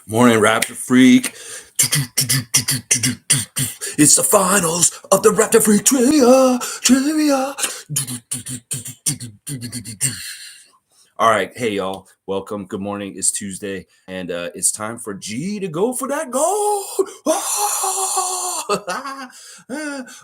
Morning, Raptor Freak. It's the finals of the Raptor Freak Trivia. All right, hey y'all, welcome. Good morning. It's Tuesday, and it's time for G to go for that gold.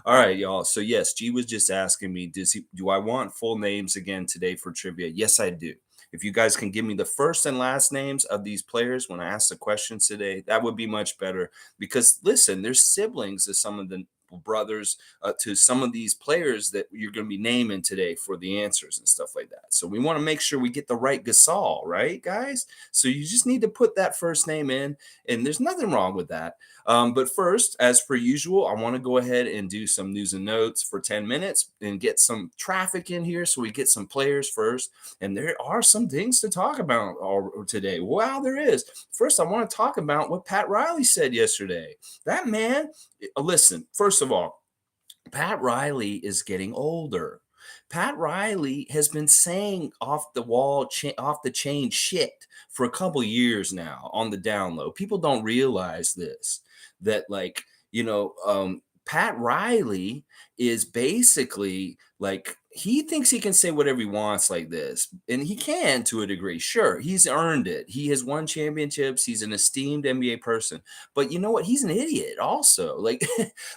All right, y'all. So yes, G was just asking me, do I want full names again today for trivia? Yes, I do. If you guys can give me the first and last names of these players when I ask the questions today, that would be much better. Because listen, there's siblings to some of the brothers to some of these players that you're going to be naming today for the answers and stuff like that. So we want to make sure we get the right Gasol, right, guys? So you just need to put that first name in, and there's nothing wrong with that. But first, as per usual, I want to go ahead and do some news and notes for 10 minutes and get some traffic in here so we get some players first. And there are some things to talk about today. Wow, there is. First, I want to talk about what Pat Riley said yesterday. That man, listen, first of all, Pat Riley is getting older. Pat Riley has been saying off the wall, off the chain shit for a couple years now on the down low. People don't realize this, that like, Pat Riley is basically like, he thinks he can say whatever he wants like this, and he can to a degree. Sure, he's earned it. He has won championships. He's an esteemed NBA person. But you know what? He's an idiot also. Like,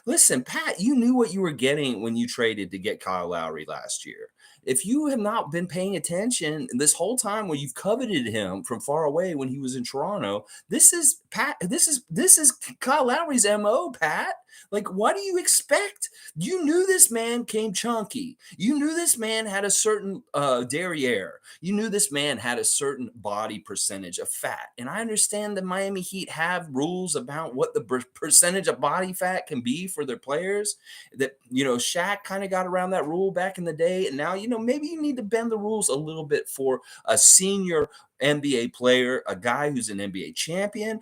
listen, Pat, you knew what you were getting when you traded to get Kyle Lowry last year. If you have not been paying attention this whole time when you've coveted him from far away when he was in Toronto, this is Pat. This is Kyle Lowry's MO, Pat. Like, what do you expect? You knew this man came chunky. You knew this man had a certain derriere. You knew this man had a certain body percentage of fat. And I understand the Miami Heat have rules about what the percentage of body fat can be for their players. That, Shaq kind of got around that rule back in the day. And now, maybe you need to bend the rules a little bit for a senior NBA player, a guy who's an NBA champion,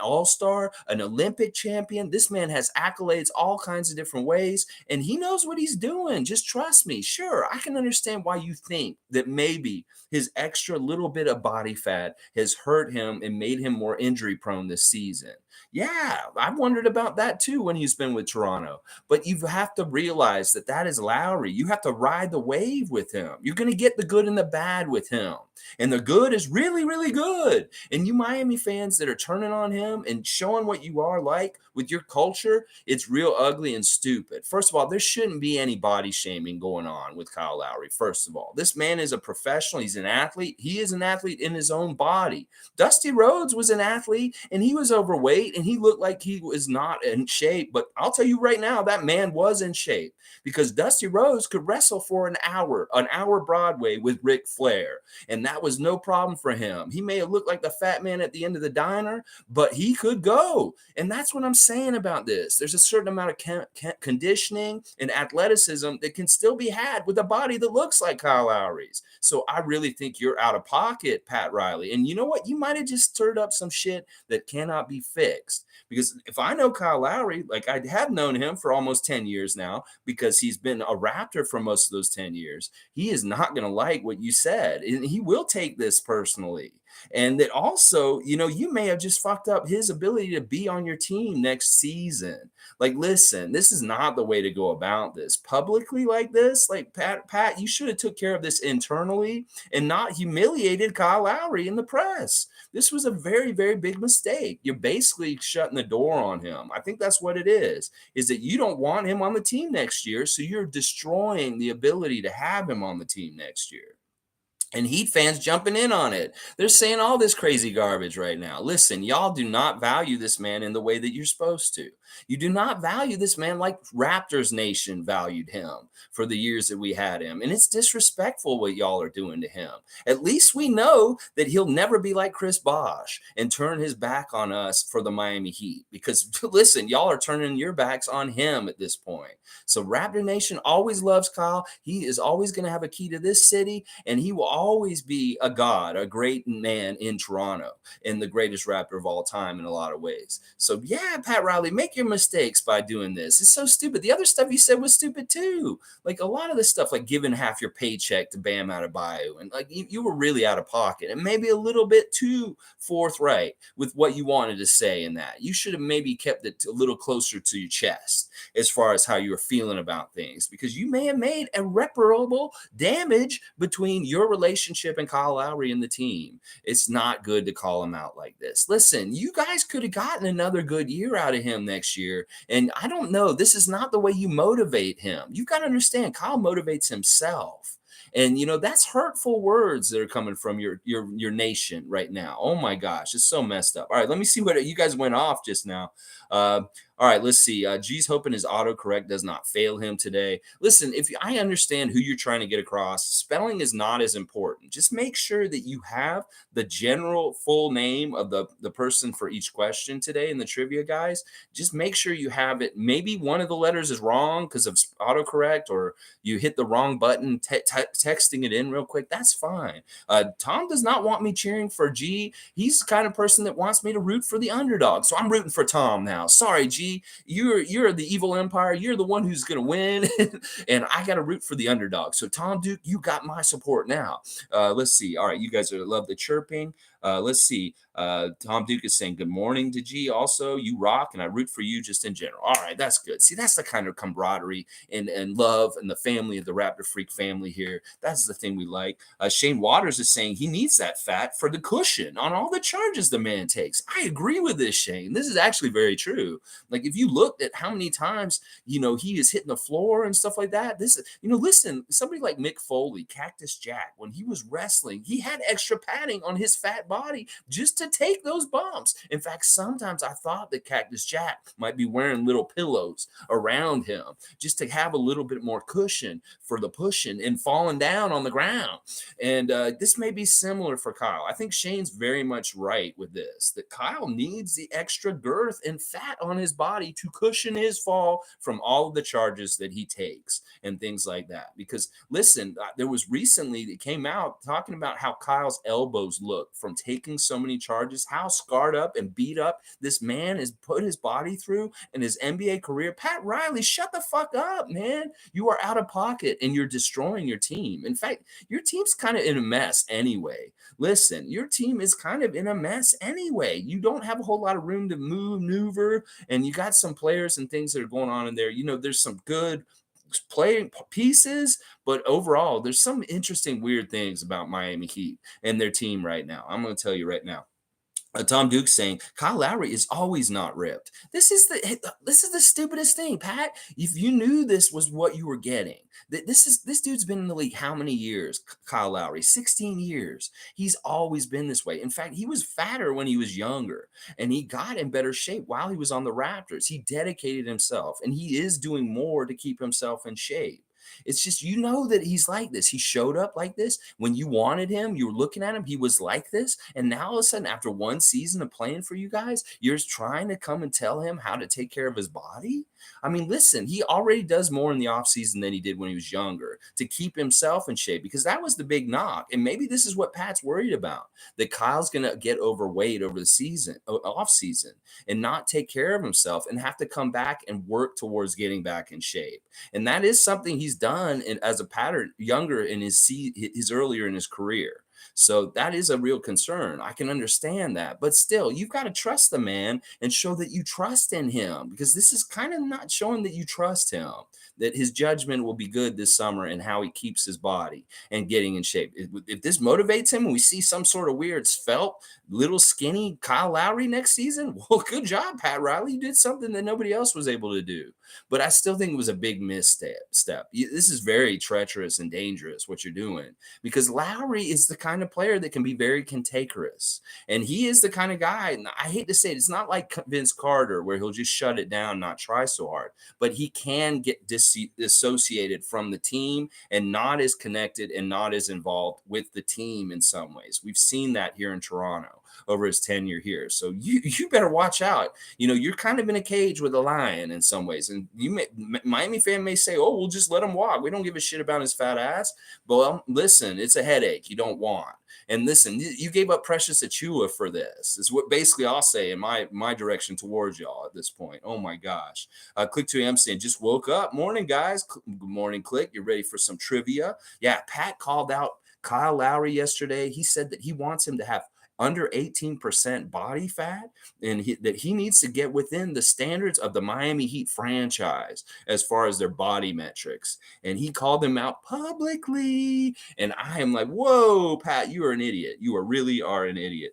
all-star, an Olympic champion. This man has accolades all kinds of different ways, and he knows what he's doing. Just trust me. Sure, I can understand why you think that maybe his extra little bit of body fat has hurt him and made him more injury prone this season. Yeah, I've wondered about that too when he's been with Toronto. But you have to realize that that is Lowry. You have to ride the wave with him. You're going to get the good and the bad with him. And the good is really, really good. And you Miami fans that are turning on him and showing what you are like with your culture, it's real ugly and stupid. First of all, there shouldn't be any body shaming going on with Kyle Lowry. First of all, this man is a professional. He's an athlete. He is an athlete in his own body. Dusty Rhodes was an athlete, and he was overweight, and he looked like he was not in shape. But I'll tell you right now, that man was in shape because Dusty Rhodes could wrestle for an hour Broadway with Ric Flair. And that was no problem for him. He may have looked like the fat man at the end of the diner, but he could go. And that's what I'm saying about this. There's a certain amount of conditioning and athleticism that can still be had with a body that looks like Kyle Lowry's. So I really think you're out of pocket, Pat Riley. And you know what? You might have just stirred up some shit that cannot be fixed. Because if I know Kyle Lowry, like I have known him for almost 10 years now, because he's been a Raptor for most of those 10 years, he is not going to like what you said. And he will take this personally. And that also, you may have just fucked up his ability to be on your team next season. Like, listen, this is not the way to go about this publicly like this. Like, Pat, you should have took care of this internally and not humiliated Kyle Lowry in the press. This was a very, very big mistake. You're basically shutting the door on him. I think that's what it is that you don't want him on the team next year. So you're destroying the ability to have him on the team next year. And Heat fans jumping in on it. They're saying all this crazy garbage right now. Listen, y'all do not value this man in the way that you're supposed to. You do not value this man like Raptors Nation valued him for the years that we had him. And it's disrespectful what y'all are doing to him. At least we know that he'll never be like Chris Bosh and turn his back on us for the Miami Heat. Because, listen, y'all are turning your backs on him at this point. So Raptor Nation always loves Kyle. He is always going to have a key to this city, and he will always be a god, a great man in Toronto, and the greatest Raptor of all time in a lot of ways. So yeah, Pat Riley, make your mistakes by doing this. It's so stupid. The other stuff you said was stupid too. Like a lot of the stuff, like giving half your paycheck to Bam Adebayo, and like you were really out of pocket and maybe a little bit too forthright with what you wanted to say in that. You should have maybe kept it a little closer to your chest as far as how you were feeling about things, because you may have made irreparable damage between your relationship and Kyle Lowry and the team. It's not good to call him out like this. Listen, you guys could have gotten another good year out of him next year. And I don't know, this is not the way you motivate him. You've got to understand, Kyle motivates himself. And that's hurtful words that are coming from your nation right now. Oh my gosh, it's so messed up. All right, let me see what you guys went off just now. All right, let's see. G's hoping his autocorrect does not fail him today. Listen, if I understand who you're trying to get across, spelling is not as important. Just make sure that you have the general full name of the person for each question today in the trivia, guys. Just make sure you have it. Maybe one of the letters is wrong because of autocorrect, or you hit the wrong button, texting it in real quick. That's fine. Tom does not want me cheering for G. He's the kind of person that wants me to root for the underdog. So I'm rooting for Tom now. Sorry, G. You're the evil empire. You're the one who's going to win. And I got to root for the underdog. So Tom Duke, you got my support now. Let's see. All right. You guys love the chirping. Let's see. Tom Duke is saying good morning to G. Also, you rock, and I root for you just in general. All right, that's good. See, that's the kind of camaraderie and love and the family of the Raptor Freak family here. That's the thing we like. Shane Waters is saying he needs that fat for the cushion on all the charges the man takes. I agree with this, Shane. This is actually very true. Like if you looked at how many times he is hitting the floor and stuff like that. This is listen, somebody like Mick Foley, Cactus Jack, when he was wrestling, he had extra padding on his fat body just to take those bumps. In fact, sometimes I thought that Cactus Jack might be wearing little pillows around him just to have a little bit more cushion for the pushing and falling down on the ground. And this may be similar for Kyle. I think Shane's very much right with this, that Kyle needs the extra girth and fat on his body to cushion his fall from all of the charges that he takes and things like that. Because listen, there was recently that came out talking about how Kyle's elbows look from taking so many charges, how scarred up and beat up this man has put his body through in his NBA career. Pat Riley, shut the fuck up, man. You are out of pocket and you're destroying your team. In fact, your team's kind of in a mess anyway. Listen, your team is kind of in a mess anyway. You don't have a whole lot of room to maneuver, and you got some players and things that are going on in there. There's some good playing pieces, but overall, there's some interesting, weird things about Miami Heat and their team right now. I'm going to tell you right now. Tom Duke saying Kyle Lowry is always not ripped. This is the stupidest thing, Pat. If you knew this was what you were getting, this dude's been in the league how many years? Kyle Lowry, 16 years. He's always been this way. In fact, he was fatter when he was younger, and he got in better shape while he was on the Raptors. He dedicated himself, and he is doing more to keep himself in shape. It's just, that he's like this. He showed up like this. When you wanted him, you were looking at him, he was like this. And now all of a sudden, after one season of playing for you guys, you're trying to come and tell him how to take care of his body? I mean, listen, he already does more in the offseason than he did when he was younger to keep himself in shape, because that was the big knock. And maybe this is what Pat's worried about, that Kyle's going to get overweight over the season, off season, and not take care of himself and have to come back and work towards getting back in shape. And that is something he's done as a pattern younger in his earlier in his career. So that is a real concern. I can understand that. But still, you've got to trust the man and show that you trust in him, because this is kind of not showing that you trust him, that his judgment will be good this summer and how he keeps his body and getting in shape. If this motivates him and we see some sort of weird svelte, little skinny Kyle Lowry next season, well, good job, Pat Riley. You did something that nobody else was able to do. But I still think it was a big misstep. This is very treacherous and dangerous what you're doing, because Lowry is the kind of player that can be very cantankerous. And he is the kind of guy, and I hate to say it, it's not like Vince Carter where he'll just shut it down, not try so hard, but he can get dissociated from the team and not as connected and not as involved with the team in some ways. We've seen that here in Toronto. over his tenure here. So you better watch out. You're kind of in a cage with a lion in some ways. And Miami fan may say, oh, we'll just let him walk. We don't give a shit about his fat ass. But well, listen, it's a headache you don't want. And listen, you gave up Precious Achua for this. Is what basically I'll say in my direction towards y'all at this point. Oh my gosh. Click 2am saying, just woke up. Morning, guys. Good morning, Click. You're ready for some trivia? Yeah, Pat called out Kyle Lowry yesterday. He said that he wants him to have under 18% body fat, and that he needs to get within the standards of the Miami Heat franchise as far as their body metrics. And he called him out publicly. And I am like, whoa, Pat, you are an idiot. You really are an idiot.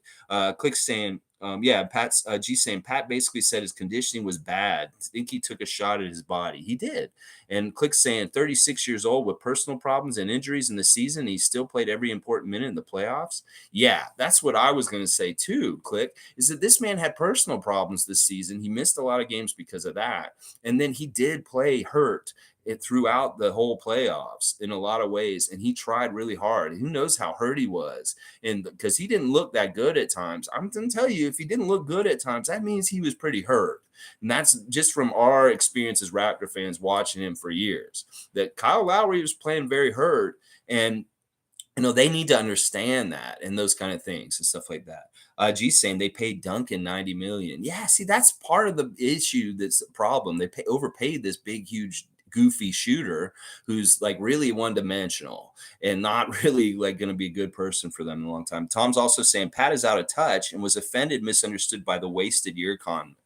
Click saying, yeah, Pat's G saying Pat basically said his conditioning was bad. I think he took a shot at his body. He did. And Click saying 36 years old with personal problems and injuries in the season, he still played every important minute in the playoffs. Yeah, that's what I was going to say too, Click, is that this man had personal problems this season. He missed a lot of games because of that. And then he did play hurt throughout the whole playoffs in a lot of ways. And he tried really hard. Who knows how hurt he was? And because he didn't look that good at times. I'm going to tell you, if he didn't look good at times, that means he was pretty hurt. And that's just from our experience as Raptor fans watching him for years, that Kyle Lowry was playing very hurt. And they need to understand that and those kind of things and stuff like that. G saying they paid Duncan $90 million. Yeah, see, that's part of the issue. That's a problem. They overpaid this big, huge, goofy shooter who's like really one-dimensional and not really like going to be a good person for them in a long time. Tom's also saying Pat is out of touch and was offended, misunderstood by the wasted year comment.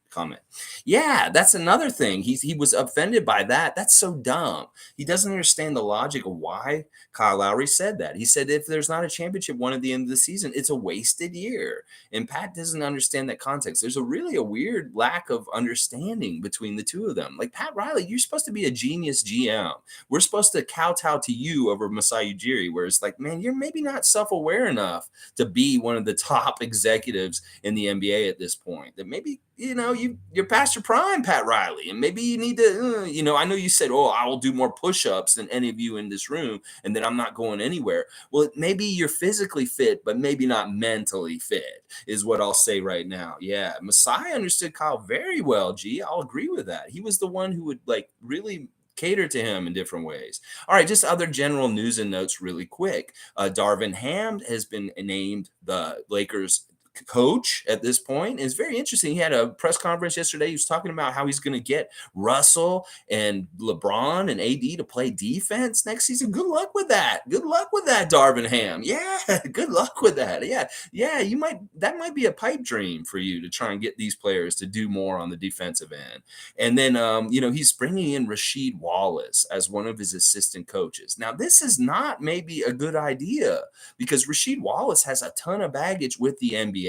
Yeah, that's another thing. He was offended by that. That's so dumb. He doesn't understand the logic of why Kyle Lowry said that. He said if there's not a championship won at the end of the season, it's a wasted year. And Pat doesn't understand that context. There's a weird lack of understanding between the two of them. Like Pat Riley, you're supposed to be a genius GM. We're supposed to kowtow to you over Masai Ujiri, where it's like, man, you're maybe not self-aware enough to be one of the top executives in the NBA at this point. That maybe you're past your prime, Pat Riley, and maybe you need to, I know you said, oh, I will do more push-ups than any of you in this room, and then I'm not going anywhere. Well, maybe you're physically fit, but maybe not mentally fit, is what I'll say right now. Yeah, Masai understood Kyle very well, G. I'll agree with that. He was the one who would really cater to him in different ways. All right, just other general news and notes really quick. Darvin Ham has been named the Lakers coach at this point. It's very interesting. He had a press conference yesterday. He was talking about how he's going to get Russell and LeBron and AD to play defense next season. Good luck with that. Good luck with that, Darvin Ham. Yeah, good luck with that. Yeah, that might be a pipe dream for you to try and get these players to do more on the defensive end. And then, he's bringing in Rasheed Wallace as one of his assistant coaches. Now, this is not maybe a good idea because Rasheed Wallace has a ton of baggage with the NBA.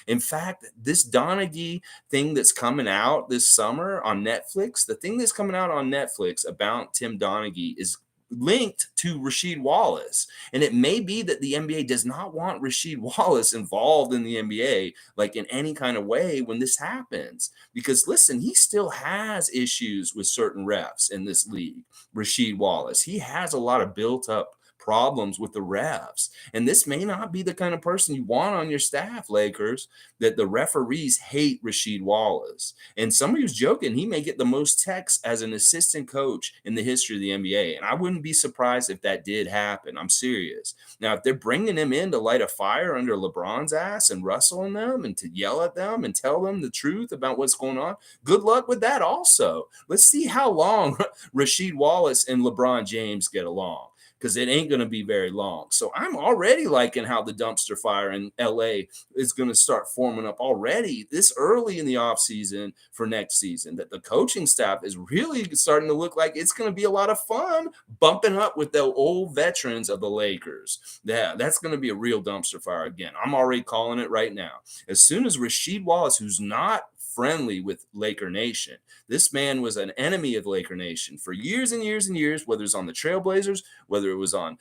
In fact, this Donaghy thing that's coming out this summer on Netflix, the thing that's coming out on Netflix about Tim Donaghy is linked to Rasheed Wallace. And it may be that the NBA does not want Rasheed Wallace involved in the NBA, like in any kind of way when this happens. Because listen, he still has issues with certain refs in this league, Rasheed Wallace. He has a lot of built up problems with the refs. And this may not be the kind of person you want on your staff, Lakers, that the referees hate Rasheed Wallace. And somebody was joking, he may get the most texts as an assistant coach in the history of the NBA. And I wouldn't be surprised if that did happen. I'm serious. Now, if they're bringing him in to light a fire under LeBron's ass and Russell and them and to yell at them and tell them the truth about what's going on, good luck with that also. Let's see how long Rasheed Wallace and LeBron James get along, because it ain't going to be very long. So I'm already liking how the dumpster fire in LA is going to start forming up already this early in the offseason for next season, that the coaching staff is really starting to look like it's going to be a lot of fun bumping up with the old veterans of the Lakers. Yeah, that's going to be a real dumpster fire again. I'm already calling it right now. As soon as Rasheed Wallace, who's not friendly with Laker Nation. This man was an enemy of Laker Nation for years and years and years, whether it's on the Trailblazers, whether it was on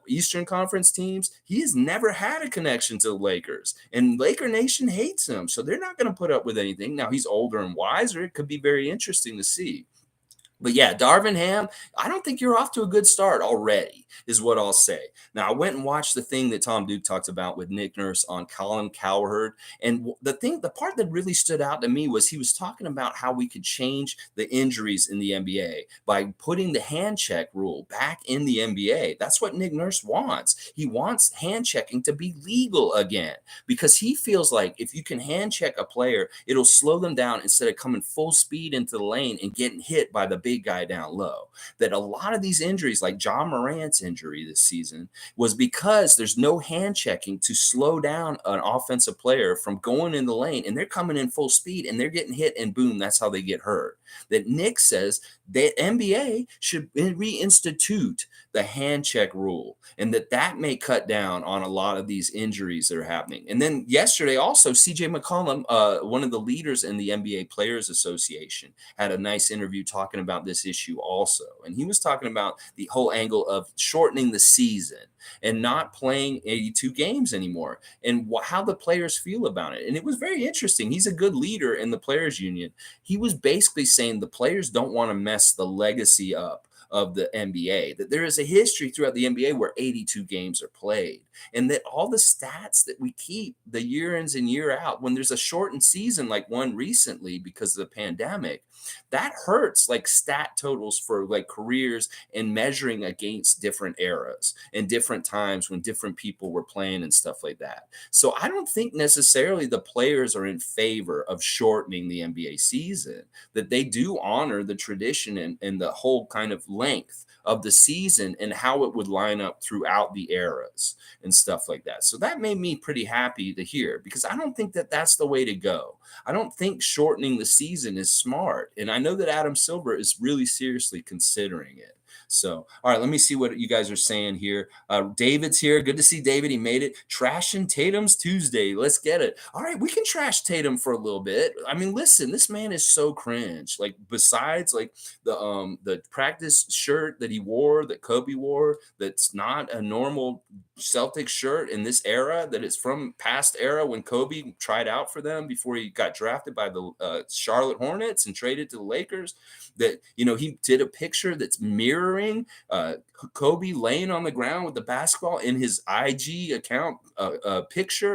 Eastern Conference teams. He has never had a connection to the Lakers, and Laker Nation hates him, so they're not going to put up with anything. Now, he's older and wiser. It could be very interesting to see. But yeah, Darvin Ham, I don't think you're off to a good start already, is what I'll say. Now, I went and watched the thing that Tom Duke talked about with Nick Nurse on Colin Cowherd. And the part that really stood out to me was he was talking about how we could change the injuries in the NBA by putting the hand check rule back in the NBA. That's what Nick Nurse wants. He wants hand checking to be legal again because he feels like if you can hand check a player, it'll slow them down instead of coming full speed into the lane and getting hit by the big guy down low. That a lot of these injuries, like John Morant's injury this season, was because there's no hand checking to slow down an offensive player from going in the lane, and they're coming in full speed and they're getting hit, and boom, that's how they get hurt. That Nick says the NBA should reinstitute the hand check rule, and that may cut down on a lot of these injuries that are happening. And then yesterday, also, CJ McCollum, one of the leaders in the NBA Players Association, had a nice interview talking about this issue also. And he was talking about the whole angle of shortening the season and not playing 82 games anymore and how the players feel about it. And it was very interesting. He's a good leader in the players union. He was basically saying the players don't want to mess the legacy up of the NBA, that there is a history throughout the NBA where 82 games are played, and that all the stats that we keep the year ins and year out, when there's a shortened season like one recently because of the pandemic, that hurts like stat totals for like careers and measuring against different eras and different times when different people were playing and stuff like that. So I don't think necessarily the players are in favor of shortening the NBA season, that they do honor the tradition and the whole kind of length of the season and how it would line up throughout the eras and stuff like that. So that made me pretty happy to hear because I don't think that that's the way to go. I don't think shortening the season is smart. And I know that Adam Silver is really seriously considering it. So, all right, let me see what you guys are saying here. David's here. Good to see David. He made it. Trashing Tatum's Tuesday. Let's get it. All right, we can trash Tatum for a little bit. I mean, listen, this man is so cringe. Like, besides like the practice shirt that he wore, that Kobe wore, that's not a normal Celtics shirt in this era, that is from past era when Kobe tried out for them before he got drafted by the Charlotte Hornets and traded to the Lakers. That, you know, he did a picture that's mirroring Kobe laying on the ground with the basketball in his IG account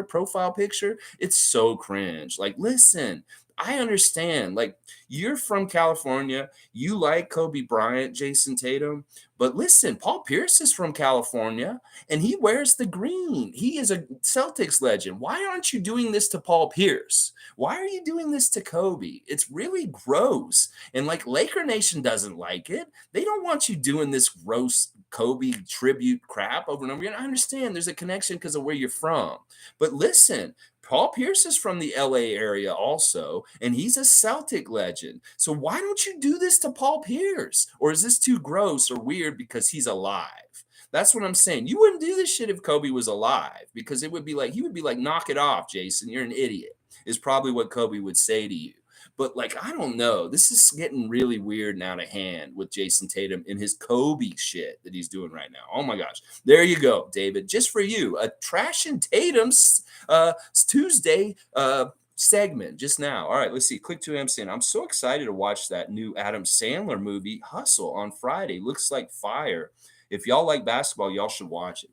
profile picture. It's so cringe. Like, listen, I understand. Like, you're from California. You like Kobe Bryant, Jason Tatum. But listen, Paul Pierce is from California and he wears the green. He is a Celtics legend. Why aren't you doing this to Paul Pierce? Why are you doing this to Kobe? It's really gross. And like Laker Nation doesn't like it. They don't want you doing this gross Kobe tribute crap over and over again. I understand there's a connection because of where you're from. But listen, Paul Pierce is from the LA area also, and he's a Celtic legend. So why don't you do this to Paul Pierce? Or is this too gross or weird because he's alive? That's what I'm saying. You wouldn't do this shit if Kobe was alive because it would be like, he would be like, knock it off, Jason. You're an idiot, is probably what Kobe would say to you. But like, I don't know. This is getting really weird and out of hand with Jason Tatum and his Kobe shit that he's doing right now. Oh my gosh. There you go, David. Just for you. A Trash and Tatum's Tuesday segment just now. All right, let's see. Click to MCN. I'm so excited to watch that new Adam Sandler movie, Hustle, on Friday. Looks like fire. If y'all like basketball, y'all should watch it.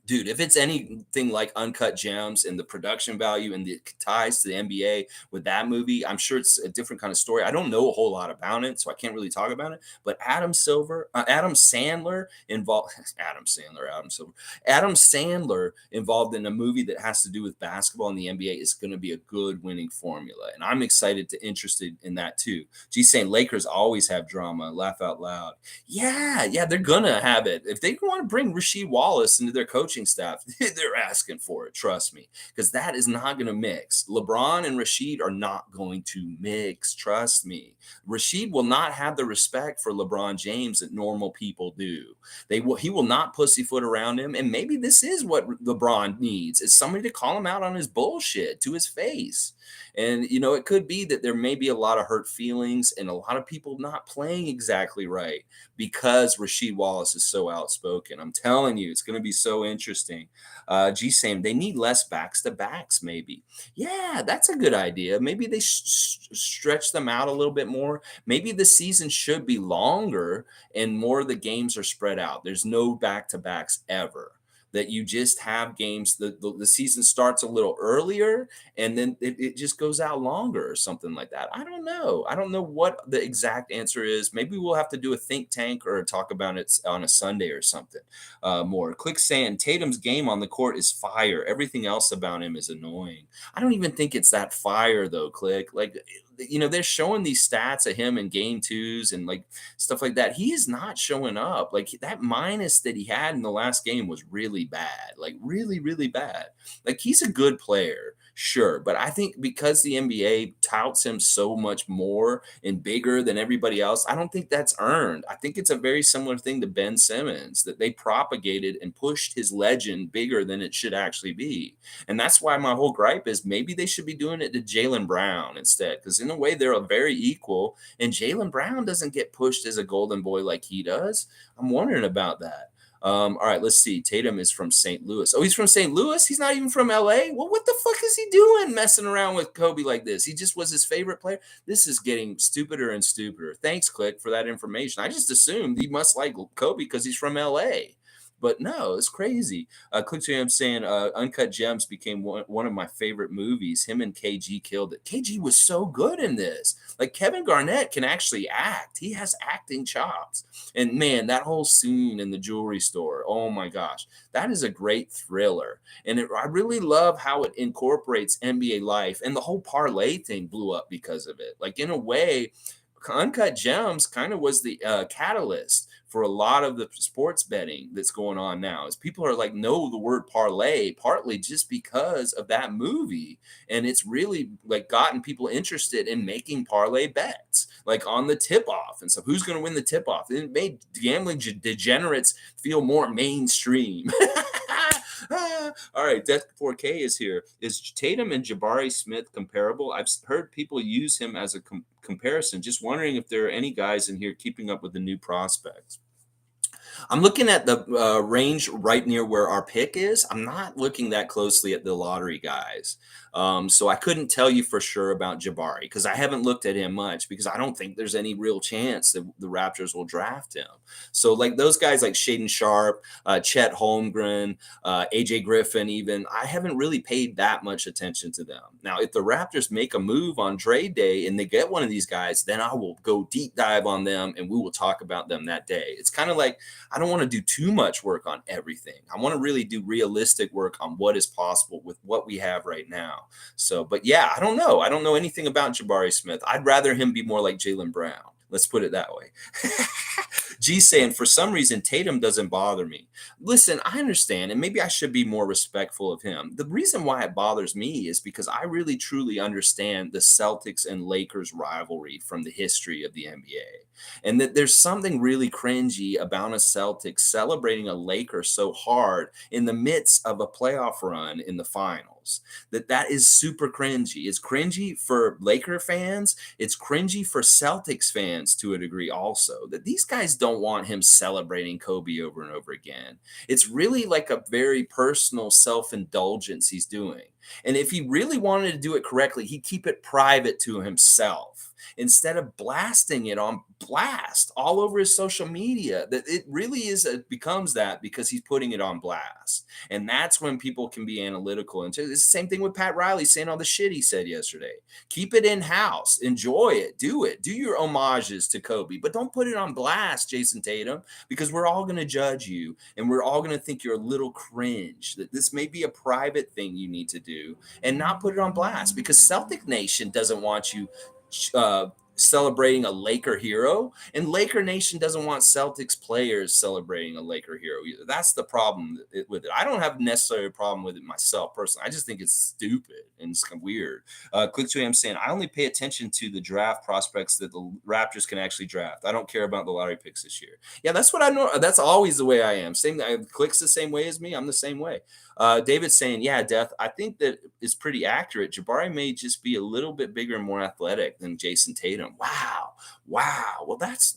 Dude, if it's anything like Uncut Gems and the production value and the ties to the NBA with that movie, I'm sure it's a different kind of story. I don't know a whole lot about it, so I can't really talk about it. But Adam Sandler involved, Adam Sandler involved in a movie that has to do with basketball in the NBA is going to be a good winning formula, and I'm interested in that too. G's saying Lakers always have drama. Laugh out loud. Yeah, they're gonna have it if they want to bring Rasheed Wallace into their coaching staff. They're asking for it, trust me, because that is not going to mix. LeBron and Rasheed are not going to mix, trust me. Rasheed will not have the respect for LeBron James that normal people do. He will not pussyfoot around him, and maybe this is what LeBron needs, is somebody to call him out on his bullshit to his face. And, you know, it could be that there may be a lot of hurt feelings and a lot of people not playing exactly right because Rasheed Wallace is so outspoken. I'm telling you, it's going to be so interesting. G saying they need less backs to backs, maybe. Yeah, that's a good idea. Maybe they stretch them out a little bit more. Maybe the season should be longer and more of the games are spread out. There's no back to backs ever. That you just have games, the season starts a little earlier and then it just goes out longer or something like that. I don't know. I don't know what the exact answer is. Maybe we'll have to do a think tank or talk about it on a Sunday or something more. Click saying Tatum's game on the court is fire. Everything else about him is annoying. I don't even think it's that fire though, Click. Like, they're showing these stats of him in game twos and like stuff like that. He is not showing up. Like that minus that he had in the last game was really bad, like really, really bad. Like he's a good player, sure. But I think because the NBA touts him so much more and bigger than everybody else, I don't think that's earned. I think it's a very similar thing to Ben Simmons that they propagated and pushed his legend bigger than it should actually be. And that's why my whole gripe is maybe they should be doing it to Jaylen Brown instead, because in a way they're a very equal, and Jaylen Brown doesn't get pushed as a golden boy like he does. I'm wondering about that. All right, let's see. Tatum is from St. Louis. Oh, he's from St. Louis? He's not even from LA? Well, what the fuck is he doing messing around with Kobe like this? He just was his favorite player. This is getting stupider and stupider. Thanks, Click, for that information. I just assumed he must like Kobe because he's from LA. But no, it's crazy. Click to him saying Uncut Gems became one of my favorite movies. Him and KG killed it. KG was so good in this. Like Kevin Garnett can actually act. He has acting chops. And man, that whole scene in the jewelry store, oh my gosh, that is a great thriller. And I really love how it incorporates NBA life. And the whole parlay thing blew up because of it. Like in a way, Uncut Gems kind of was the catalyst for a lot of the sports betting that's going on now. Is people are like know the word parlay partly just because of that movie, and it's really like gotten people interested in making parlay bets, like on the tip off and stuff. Who's going to win the tip off? It made gambling degenerates feel more mainstream. All right, Death 4K is here. Is Tatum and Jabari Smith comparable? I've heard people use him as a comparison. Just wondering if there are any guys in here keeping up with the new prospects. I'm looking at the range right near where our pick is. I'm not looking that closely at the lottery guys. So I couldn't tell you for sure about Jabari because I haven't looked at him much because I don't think there's any real chance that the Raptors will draft him. So like those guys like Shaden Sharp, Chet Holmgren, AJ Griffin, even, I haven't really paid that much attention to them. Now, if the Raptors make a move on trade day and they get one of these guys, then I will go deep dive on them and we will talk about them that day. It's kind of like, I don't want to do too much work on everything. I want to really do realistic work on what is possible with what we have right now. So, but yeah, I don't know. I don't know anything about Jabari Smith. I'd rather him be more like Jaylen Brown. Let's put it that way. G saying, for some reason, Tatum doesn't bother me. Listen, I understand, and maybe I should be more respectful of him. The reason why it bothers me is because I really, truly understand the Celtics and Lakers rivalry from the history of the NBA. And that there's something really cringy about a Celtics celebrating a Laker so hard in the midst of a playoff run in the finals. That is super cringy. It's cringy for Laker fans. It's cringy for Celtics fans to a degree also. That these guys don't want him celebrating Kobe over and over again. It's really like a very personal self-indulgence he's doing. And if he really wanted to do it correctly, he'd keep it private to himself instead of blasting it on blast all over his social media. That it really is, it becomes that because he's putting it on blast. And that's when people can be analytical. And it's the same thing with Pat Riley saying all the shit he said yesterday. Keep it in-house. Enjoy it. Do it. Do your homages to Kobe. But don't put it on blast, Jason Tatum, because we're all going to judge you. And we're all going to think you're a little cringe. That this may be a private thing you need to do and not put it on blast, because Celtic Nation doesn't want you celebrating a Laker hero, and Laker Nation doesn't want Celtics players celebrating a Laker hero either. That's the problem with it. I don't have necessarily a problem with it myself personally. I just think it's stupid and it's kind of weird. Click to him saying, I only pay attention to the draft prospects that the Raptors can actually draft. I don't care about the lottery picks this year. Yeah, that's what I know. That's always the way I am. Same. Click's the same way as me. I'm the same way. David's saying, yeah, Death, I think that is pretty accurate. Jabari may just be a little bit bigger and more athletic than Jason Tatum. Wow. Wow. Well, that's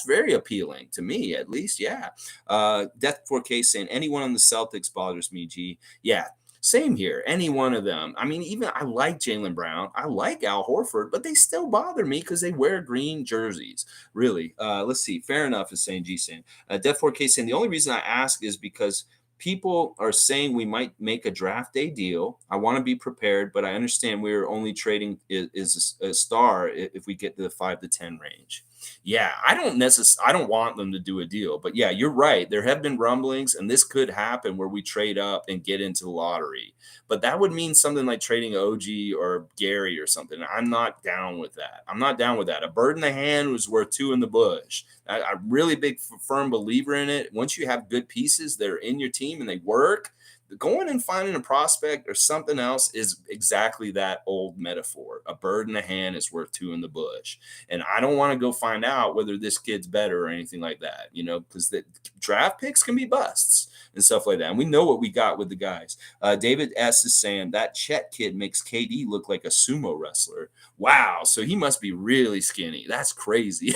very appealing to me, at least. Yeah. Death 4K saying anyone on the Celtics bothers me. G. Yeah. Same here. Any one of them. I mean, even I like Jalen Brown. I like Al Horford, but they still bother me because they wear green jerseys. Really. Let's see. Fair enough is saying G saying. Death 4K saying the only reason I ask is because people are saying we might make a draft day deal. I want to be prepared, but I understand we're only trading is a star if we get to the 5 to 10 range. Yeah, I don't want them to do a deal, but yeah, you're right. There have been rumblings, and this could happen where we trade up and get into the lottery. But that would mean something like trading OG or Gary or something. I'm not down with that. I'm not down with that. A bird in the hand was worth two in the bush. I'm really big, firm believer in it. Once you have good pieces that are in your team and they work, going and finding a prospect or something else is exactly that old metaphor. A bird in the hand is worth two in the bush. And I don't want to go find out whether this kid's better or anything like that, because the draft picks can be busts and stuff like that. And we know what we got with the guys. David S. is saying that Chet kid makes KD look like a sumo wrestler. Wow. So he must be really skinny. That's crazy.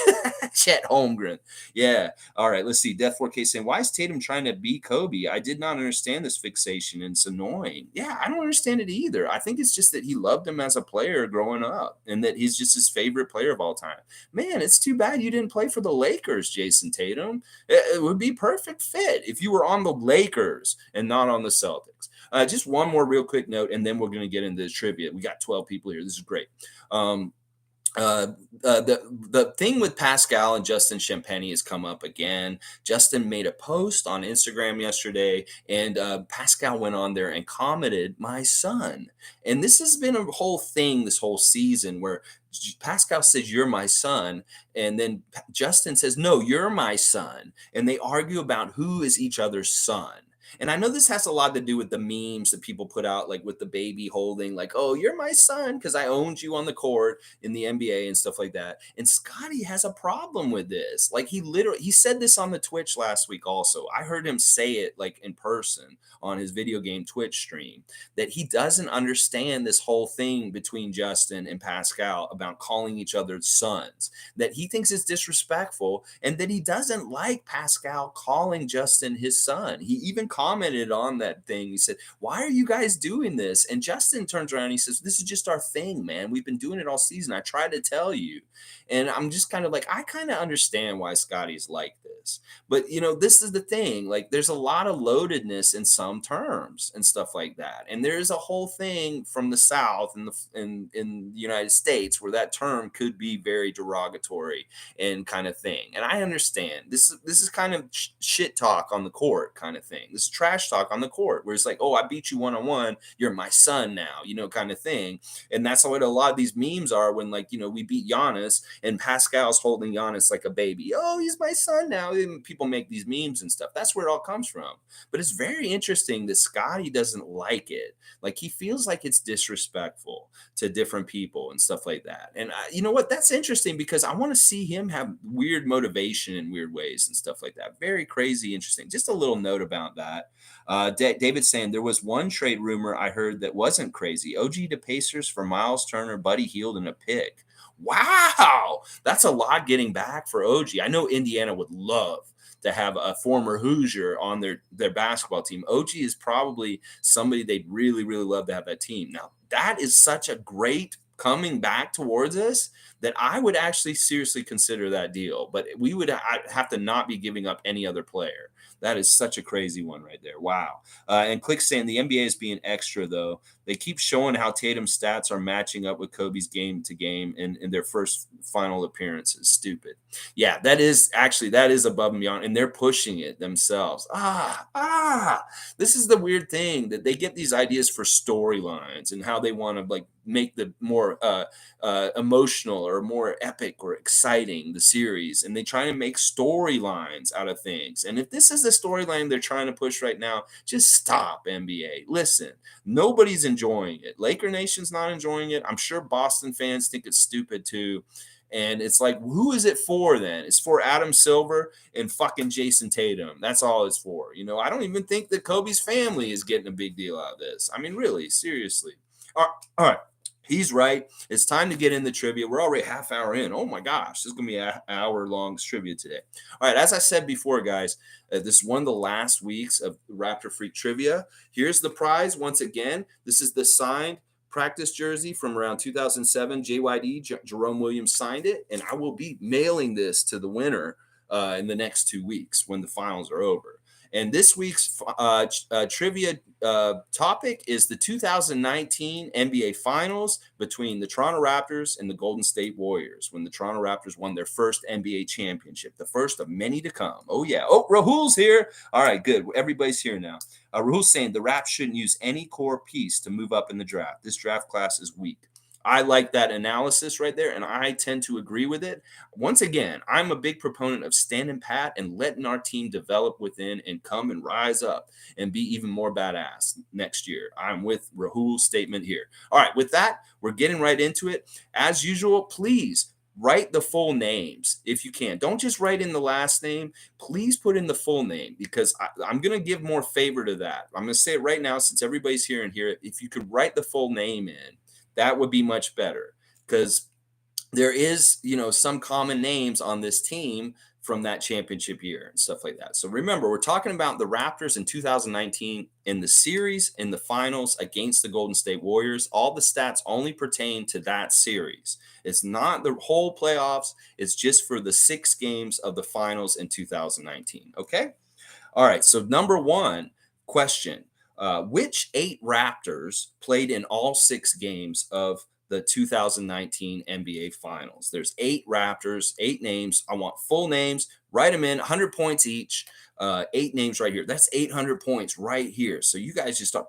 Chet Holmgren. Yeah. All right. Let's see. Death 4K saying, why is Tatum trying to beat Kobe? I did not understand this fixation, and it's annoying. Yeah. I don't understand it either. I think it's just that he loved him as a player growing up and that he's just his favorite player of all time. Man, it's too bad you didn't play for the Lakers, Jason Tatum. It would be perfect fit if you were on the Lakers and not on the Celtics. Just one more real quick note, and then we're going to get into the trivia. We got 12 people here. This is great. The thing with Pascal and Justin Champagny has come up again. Justin made a post on Instagram yesterday, and Pascal went on there and commented, "My son." And this has been a whole thing this whole season where Pascal says, "You're my son," and then Justin says, "No, you're my son," and they argue about who is each other's son. And I know this has a lot to do with the memes that people put out, like with the baby holding, like, "Oh, you're my son because I owned you on the court in the NBA and stuff like that." And Scotty has a problem with this. Like he said this on the Twitch last week also. I heard him say it like in person on his video game Twitch stream, that he doesn't understand this whole thing between Justin and Pascal about calling each other sons, that he thinks it's disrespectful, and that he doesn't like Pascal calling Justin his son. He even commented on that thing. He said, "Why are you guys doing this?" And Justin turns around and he says, "This is just our thing, man. We've been doing it all season. I tried to tell you." And I'm just kind of like, I kind of understand why Scotty's like this. But this is the thing. Like, there's a lot of loadedness in some terms and stuff like that. And there's a whole thing from the South and in the United States where that term could be very derogatory and kind of thing. And I understand this is kind of shit talk on the court kind of thing. This is trash talk on the court where it's like, "Oh, I beat you 1-on-1. You're my son now," kind of thing. And that's what a lot of these memes are when, like, we beat Giannis and Pascal's holding Giannis like a baby. "Oh, he's my son now." And people make these memes and stuff. That's where it all comes from. But it's very interesting that Scotty doesn't like it. Like, he feels like it's disrespectful to different people and stuff like that. And you know what? That's interesting because I want to see him have weird motivation in weird ways and stuff like that. Very crazy, interesting. Just a little note about that. David saying there was one trade rumor I heard that wasn't crazy. OG to Pacers for Miles Turner, Buddy Hield, and a pick. Wow, that's a lot getting back for OG. I know Indiana would love to have a former Hoosier on their basketball team. OG is probably somebody they'd really, really love to have that team. Now, that is such a great coming back towards us that I would actually seriously consider that deal. But we would have to not be giving up any other player. That is such a crazy one right there. Wow. And Click saying the NBA is being extra, though. They keep showing how Tatum's stats are matching up with Kobe's game to game in their first final appearances. Stupid. Yeah, that is above and beyond. And they're pushing it themselves. This is the weird thing that they get these ideas for storylines and how they want to like make the more emotional or more epic or exciting the series, and they try to make storylines out of things. And if this is the storyline they're trying to push right now, just stop, NBA. Listen, nobody's enjoying it. Laker Nation's not enjoying it. I'm sure Boston fans think it's stupid too. And it's like, who is it for then? It's for Adam Silver and fucking Jason Tatum. That's all it's for. I don't even think that Kobe's family is getting a big deal out of this. I mean, really, seriously. All right. He's right. It's time to get in the trivia. We're already a half hour in. Oh my gosh, this is going to be an hour long trivia today. All right, as I said before, guys, this is one of the last weeks of Raptor Freak Trivia. Here's the prize once again. This is the signed practice jersey from around 2007. JYD, Jerome Williams signed it, and I will be mailing this to the winner in the next 2 weeks when the finals are over. And this week's trivia topic is the 2019 NBA Finals between the Toronto Raptors and the Golden State Warriors, when the Toronto Raptors won their first NBA championship, the first of many to come. Oh, yeah. Oh, Rahul's here. All right, good. Everybody's here now. Rahul's saying the Raps shouldn't use any core piece to move up in the draft. This draft class is weak. I like that analysis right there, and I tend to agree with it. Once again, I'm a big proponent of standing pat and letting our team develop within and come and rise up and be even more badass next year. I'm with Rahul's statement here. All right, with that, we're getting right into it. As usual, please write the full names if you can. Don't just write in the last name. Please put in the full name, because I'm going to give more favor to that. I'm going to say it right now since everybody's here and here. If you could write the full name in, that would be much better, because there is, some common names on this team from that championship year and stuff like that. So remember, we're talking about the Raptors in 2019 in the series, in the finals against the Golden State Warriors. All the stats only pertain to that series. It's not the whole playoffs. It's just for the 6 games of the finals in 2019. Okay. All right. So number one question. Which 8 Raptors played in all 6 games of the 2019 NBA Finals? There's 8 Raptors, 8 names. I want full names. Write them in, 100 points each. 8 names right here. That's 800 points right here. So you guys just start.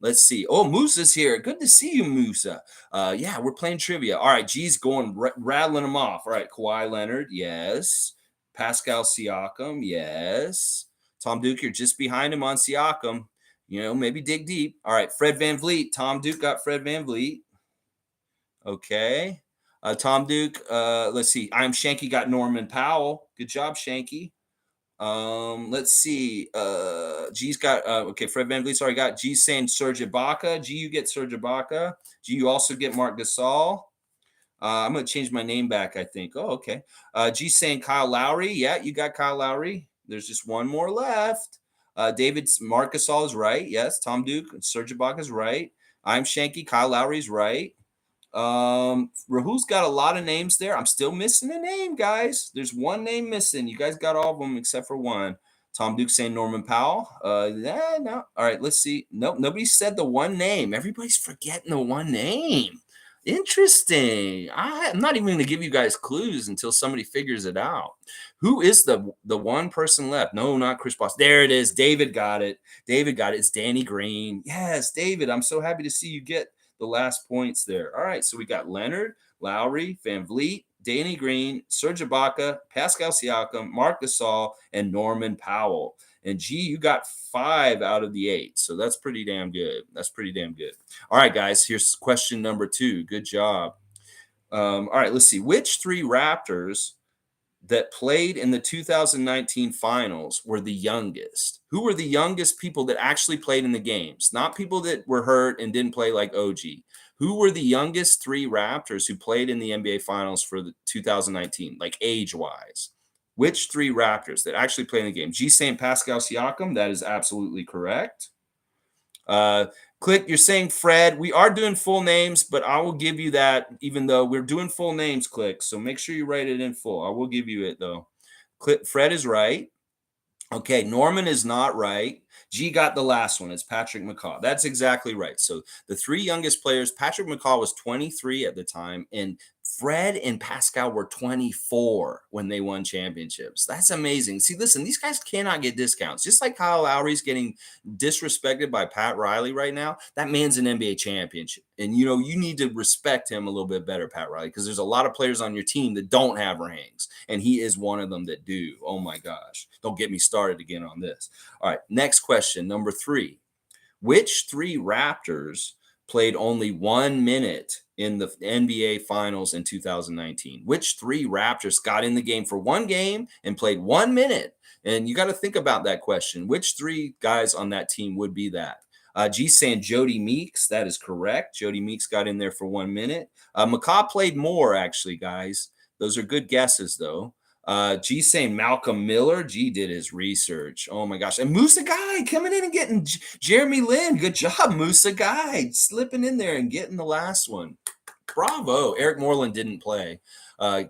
Let's see. Oh, Musa's here. Good to see you, Musa. Yeah, we're playing trivia. All right, G's going, rattling them off. All right, Kawhi Leonard, yes. Pascal Siakam, yes. Tom Duke, you're just behind him on Siakam. Maybe dig deep. All right, Fred VanVleet. Tom Duke got Fred VanVleet. Okay. Tom Duke, let's see. I'm Shanky got Norman Powell. Good job, Shanky. Let's see. G's got, okay, Fred VanVleet's already got. G's saying Serge Ibaka. G, you get Serge Ibaka. G, you also get Marc Gasol. I'm going to change my name back, I think. Oh, okay. G's saying Kyle Lowry. Yeah, you got Kyle Lowry. There's just one more left. David's Marc Gasol is right. Yes. Tom Duke, Serge Ibaka is right. I'm Shanky. Kyle Lowry's right. Rahul's got a lot of names there. I'm still missing a name, guys. There's one name missing. You guys got all of them except for one. Tom Duke saying Norman Powell. No. All right, let's see. Nope, nobody said the one name. Everybody's forgetting the one name. Interesting. I'm not even going to give you guys clues until somebody figures it out. Who is the one person left? No, not Chris Bosh. There it is. David got it. It's Danny Green. Yes, David. I'm so happy to see you get the last points there. All right, so we got Leonard, Lowry, VanVleet, Danny Green, Serge Ibaka, Pascal Siakam, Marc Gasol, and Norman Powell. And G, you got 5 out of the 8. So that's pretty damn good. All right, guys, here's question number 2. Good job. All right, let's see. Which 3 Raptors that played in the 2019 finals were the youngest? Who were the youngest people that actually played in the games? Not people that were hurt and didn't play like OG. Who were the youngest 3 Raptors who played in the NBA finals for the 2019, like age-wise? Which 3 Raptors that actually played in the game? G saying Pascal Siakam. That is absolutely correct. Click, you're saying Fred. We are doing full names, but I will give you that even though we're doing full names, Click. So make sure you write it in full. I will give you it, though. Click, Fred is right. Okay, Norman is not right. G got the last one. It's Patrick McCaw. That's exactly right. So the 3 youngest players, Patrick McCaw was 23 at the time, and Fred and Pascal were 24 when they won championships. That's amazing. See, listen, these guys cannot get discounts. Just like Kyle Lowry's getting disrespected by Pat Riley right now, that man's an NBA championship. And, you need to respect him a little bit better, Pat Riley, because there's a lot of players on your team that don't have rings, and he is one of them that do. Oh, my gosh. Don't get me started again on this. All right, next question, number 3. Which 3 Raptors played only 1 minute in the NBA Finals in 2019? Which 3 Raptors got in the game for 1 game and played 1 minute? And you got to think about that question. Which 3 guys on that team would be that? G's saying Jody Meeks. That is correct. Jody Meeks got in there for 1 minute. McCaw played more, actually, guys. Those are good guesses, though. G saying Malcolm Miller. G did his research. Oh my gosh. And Musa Guy coming in and getting Jeremy Lin. Good job, Musa Guy. Slipping in there and getting the last one. Bravo. Eric Moreland didn't play.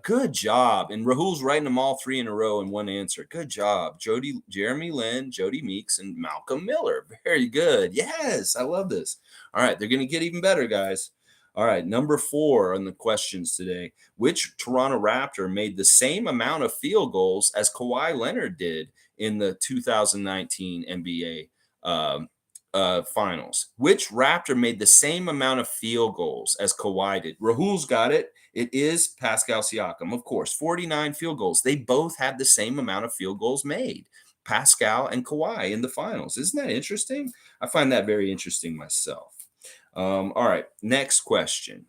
Good job. And Rahul's writing them all 3 in a row in one answer. Good job. Jeremy Lin, Jody Meeks, and Malcolm Miller. Very good. Yes, I love this. All right, they're going to get even better, guys. All right, number 4 on the questions today. Which Toronto Raptor made the same amount of field goals as Kawhi Leonard did in the 2019 NBA finals? Which Raptor made the same amount of field goals as Kawhi did? Rahul's got it. It is Pascal Siakam, of course. 49 field goals. They both had the same amount of field goals made. Pascal and Kawhi in the finals. Isn't that interesting? I find that very interesting myself. All right, next question.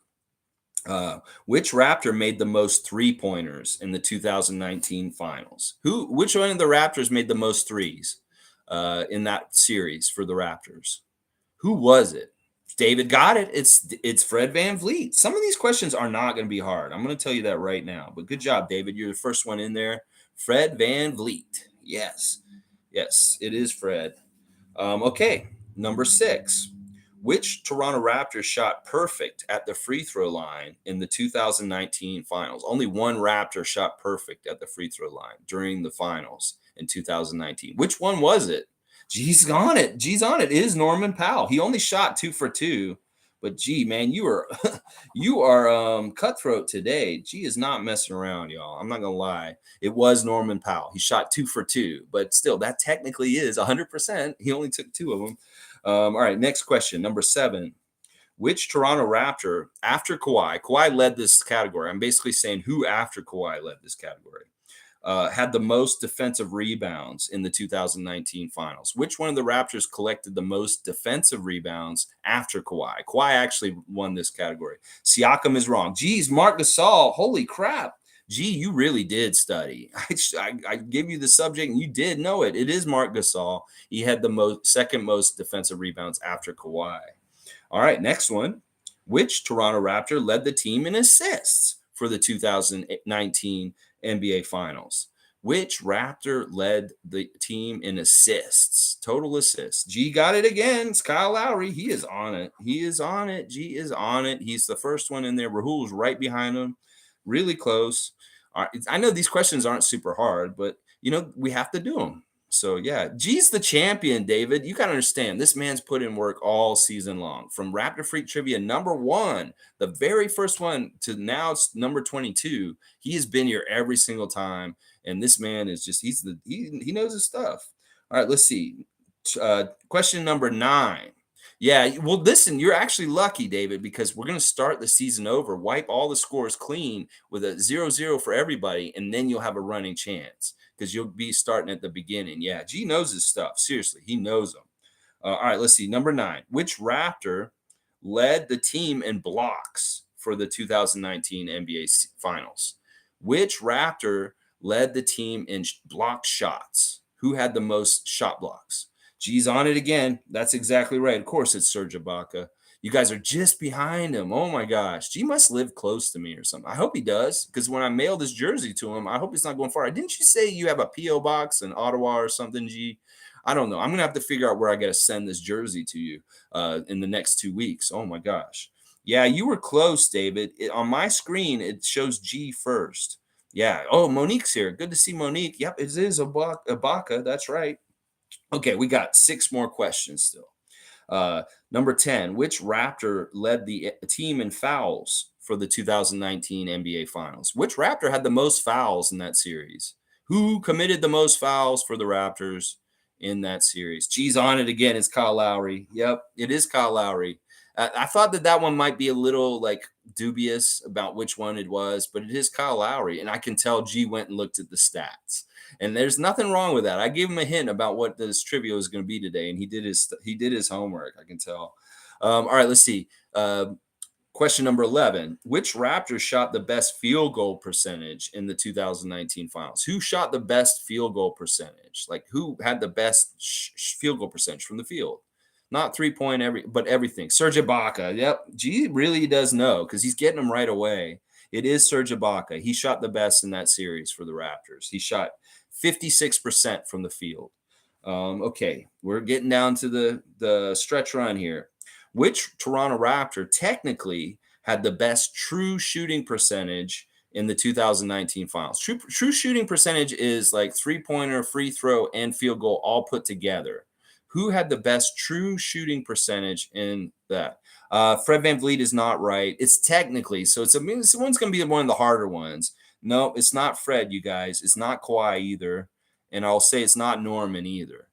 Which Raptor made the most 3-pointers in the 2019 finals? Which one of the Raptors made the most threes in that series for the Raptors? Who was it? David got it. It's Fred VanVleet. Some of these questions are not going to be hard. I'm going to tell you that right now. But good job, David. You're the first one in there. Fred VanVleet. Yes, it is Fred. Okay, number 6. Which Toronto Raptors shot perfect at the free throw line in the 2019 finals? Only one Raptor shot perfect at the free throw line during the finals in 2019. Which one was it? G's on it. It is Norman Powell. He only shot 2 for 2. But G, man, you are cutthroat today. G is not messing around, y'all. I'm not gonna lie. It was Norman Powell. He shot 2 for 2, but still, that technically is 100%. He only took 2 of them. All right, next question, number 7. Which Toronto Raptor, after Kawhi led this category. I'm basically saying who after Kawhi led this category, had the most defensive rebounds in the 2019 finals? Which one of the Raptors collected the most defensive rebounds after Kawhi? Kawhi actually won this category. Siakam is wrong. Geez, Marc Gasol, holy crap. Gee, you really did study. I gave you the subject and you did know it. It is Marc Gasol. He had the second most defensive rebounds after Kawhi. All right, next one. Which Toronto Raptor led the team in assists for the 2019 NBA Finals? Which Raptor led the team in assists? Total assists. G got it again. It's Kyle Lowry. He is on it. G is on it. He's the first one in there. Rahul's right behind him. Really close. All right. I know these questions aren't super hard, but, we have to do them. So, yeah, G's the champion, David. You got to understand, this man's put in work all season long. From Raptor Freak Trivia number 1, the very first one, to now it's number 22. He has been here every single time, and this man is just he knows his stuff. All right, let's see. Question number 9. Yeah, well, listen, you're actually lucky, David, because we're going to start the season over, wipe all the scores clean with a 0-0 for everybody, and then you'll have a running chance because you'll be starting at the beginning. Yeah, G knows his stuff. Seriously, he knows them. All right, let's see. Number 9. Which Raptor led the team in blocks for the 2019 NBA Finals? Which Raptor led the team in block shots? Who had the most shot blocks? G's on it again. That's exactly right. Of course, it's Serge Ibaka. You guys are just behind him. Oh, my gosh. G must live close to me or something. I hope he does, because when I mail this jersey to him, I hope it's not going far. Didn't you say you have a P.O. box in Ottawa or something, G? I don't know. I'm going to have to figure out where I got to send this jersey to you in the next 2 weeks. Oh, my gosh. Yeah, you were close, David. On my screen, it shows G first. Yeah. Oh, Monique's here. Good to see Monique. Yep, it is Ibaka. That's right. Okay, we got 6 more questions still. Number 10, which Raptor led the team in fouls for the 2019 NBA Finals? Which Raptor had the most fouls in that series? Who committed the most fouls for the Raptors in that series? G's on it again. It's Kyle Lowry. Yep, it is Kyle Lowry. I thought that one might be a little dubious about which one it was, but it is Kyle Lowry. And I can tell G went and looked at the stats. And there's nothing wrong with that. I gave him a hint about what this trivia was going to be today, and he did his homework. I can tell. All right, let's see. Question number 11: which Raptors shot the best field goal percentage in the 2019 Finals? Who shot the best field goal percentage? Who had the best field goal percentage from the field? Not 3-point but everything. Serge Ibaka. Yep. G really does know because he's getting them right away. It is Serge Ibaka. He shot the best in that series for the Raptors. He shot 56% from the field. Okay, we're getting down to the stretch run here. Which Toronto Raptor technically had the best true shooting percentage in the 2019 finals? True shooting percentage is like three-pointer, free throw, and field goal all put together. Who had the best true shooting percentage in that? Fred VanVleet is not right. It's technically, so this one's going to be one of the harder ones. No, it's not Fred, you guys. It's not Kawhi either. And I'll say it's not Norman either,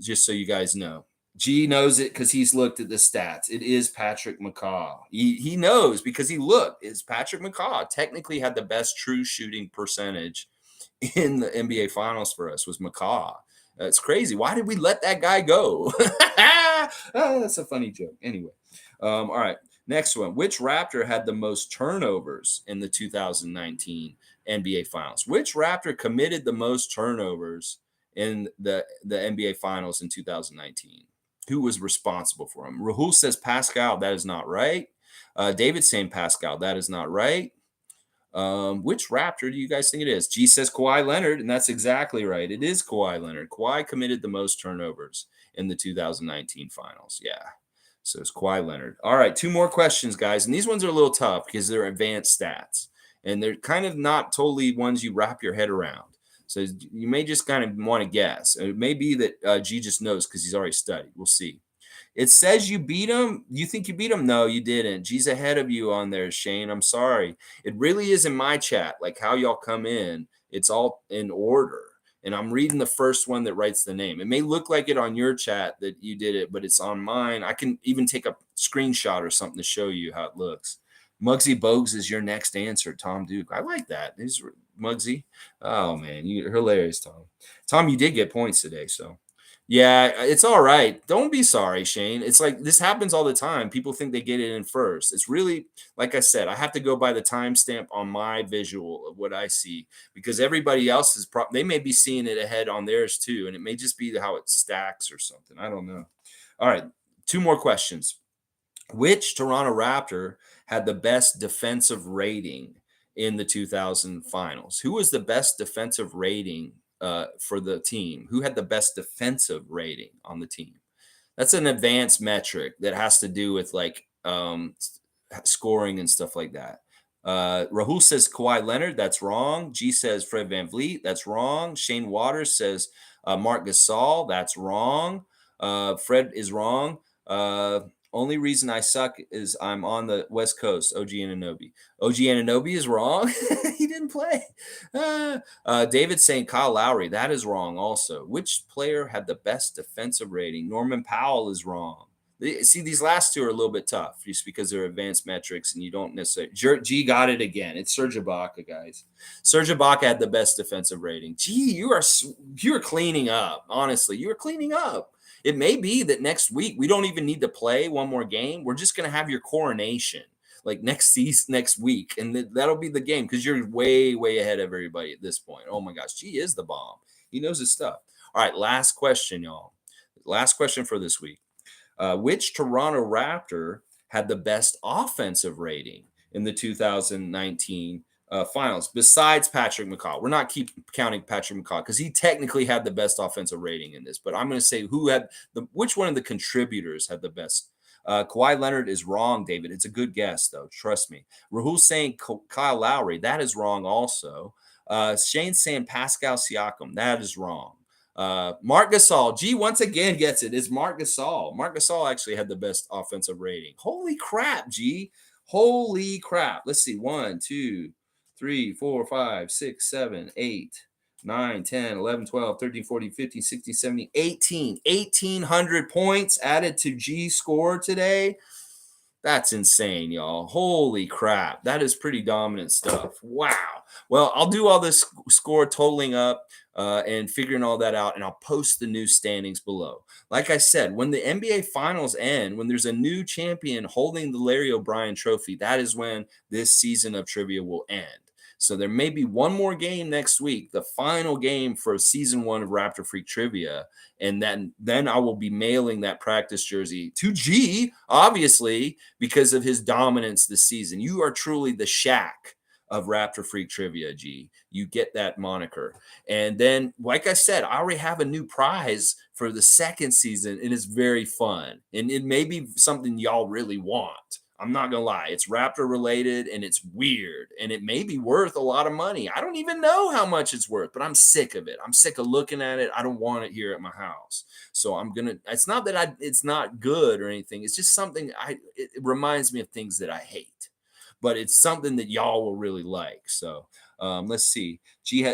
just so you guys know. G knows it because he's looked at the stats. It is Patrick McCaw. He knows because he looked. It's Patrick McCaw. Technically had the best true shooting percentage in the NBA Finals for us was McCaw. It's crazy. Why did we let that guy go? That's a funny joke. Anyway, all right. Next one. Which Raptor had the most turnovers in the 2019 NBA Finals? Which Raptor committed the most turnovers in the NBA Finals in 2019? Who was responsible for him? Rahul says Pascal. That is not right. David's saying Pascal. That is not right. Which Raptor do you guys think it is? G says Kawhi Leonard, and that's exactly right. It is Kawhi Leonard. Kawhi committed the most turnovers in the 2019 Finals. Yeah. So it's Kawhi Leonard. All right, 2 more questions, guys. And these ones are a little tough because they're advanced stats. And they're kind of not totally ones you wrap your head around. So you may just kind of want to guess. It may be that G just knows because he's already studied. We'll see. It says you beat him. You think you beat him? No, you didn't. G's ahead of you on there, Shane. I'm sorry. It really is in my chat, like how y'all come in. It's all in order. And I'm reading the first one that writes the name. It may look like it on your chat that you did it, but it's on mine. I can even take a screenshot or something to show you how it looks. Muggsy Bogues is your next answer, Tom Duke. I like that. He's Muggsy. Oh, man. You're hilarious, Tom. Tom, you did get points today, so. Yeah, it's all right. Don't be sorry, Shane. It's like this happens all the time. People think they get it in first. It's really, like I said, I have to go by the timestamp on my visual of what I see because everybody else is they may be seeing it ahead on theirs too, and it may just be how it stacks or something. I don't know. All right, 2 more questions. Which Toronto Raptor had the best defensive rating in the 2000 finals? Who was the best defensive rating for the team? Who had the best defensive rating on the team? That's an advanced metric that has to do with like scoring and stuff like that. Rahul says Kawhi Leonard. That's wrong. G says Fred VanVleet. That's wrong. Shane Waters says Marc Gasol. That's wrong. Fred is wrong. Only reason I suck is I'm on the West Coast. OG Anunoby. OG Anunoby is wrong. He didn't play. David saying Kyle Lowry. That is wrong also. Which player had the best defensive rating? Norman Powell is wrong. See, these last 2 are a little bit tough just because they're advanced metrics and you don't necessarily. G got it again. It's Serge Ibaka, guys. Serge Ibaka had the best defensive rating. Gee, you are cleaning up. Honestly, you are cleaning up. It may be that next week we don't even need to play one more game. We're just going to have your coronation like next week, and that'll be the game because you're way, way ahead of everybody at this point. Oh my gosh, G is the bomb. He knows his stuff. All right, last question, y'all. Last question for this week. Which Toronto Raptor had the best offensive rating in the 2019 finals besides Patrick McCaw? We're not counting Patrick McCaw because he technically had the best offensive rating in this, but I'm going to say which one of the contributors had the best. Kawhi Leonard is wrong, David. It's a good guess, though. Trust me. Rahul saying Kyle Lowry. That is wrong also. Shane's saying Pascal Siakam. That is wrong. Marc Gasol. G once again gets it. It's Marc Gasol. Marc Gasol actually had the best offensive rating. Holy crap, G. Holy crap. Let's see. 1, 2, 3, 4, 5, 6, 7, 8, 9, 10, 11, 12, 13, 14, 15, 16, 17, 18. 1,800 points added to G's score today. That's insane, y'all. Holy crap. That is pretty dominant stuff. Wow. Well, I'll do all this score totaling up and figuring all that out, and I'll post the new standings below. Like I said, when the NBA Finals end, when there's a new champion holding the Larry O'Brien trophy, that is when this season of trivia will end. So there may be one more game next week, the final game for season 1 of Raptor Freak Trivia, and then I will be mailing that practice jersey to G, obviously, because of his dominance this season. You are truly the Shaq of Raptor Freak Trivia, G. You get that moniker. And then, like I said, I already have a new prize for the second season, and it's very fun. And it may be something y'all really want. I'm not gonna lie, it's Raptor related and it's weird, and it may be worth a lot of money. I don't even know how much it's worth, but I'm sick of it. I'm sick of looking at it. I don't want it here at my house. So I'm gonna. It's not that it's not good or anything. It's just something it reminds me of things that I hate, but it's something that y'all will really like. So let's see.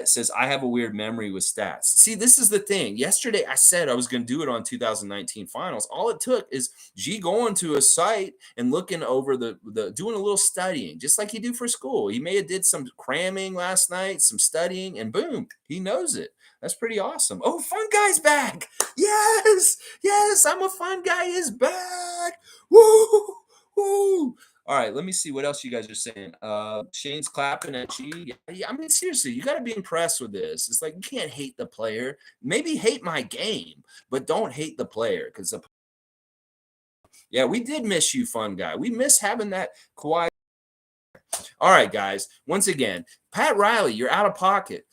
Says, I have a weird memory with stats. See, this is the thing. Yesterday, I said I was going to do it on 2019 finals. All it took is G going to a site and looking over doing a little studying, just like you do for school. He may have did some cramming last night, some studying, and boom, he knows it. That's pretty awesome. Oh, Fun Guy's back. Yes, yes, I'm a Fun Guy is back. Woo, woo. All right, let me see what else you guys are saying. Shane's clapping at G. Yeah, I mean, seriously, you got to be impressed with this. It's like you can't hate the player. Maybe hate my game, but don't hate the player because yeah, we did miss you, Fun Guy. We miss having that quiet. All right, guys. Once again, Pat Riley, you're out of pocket.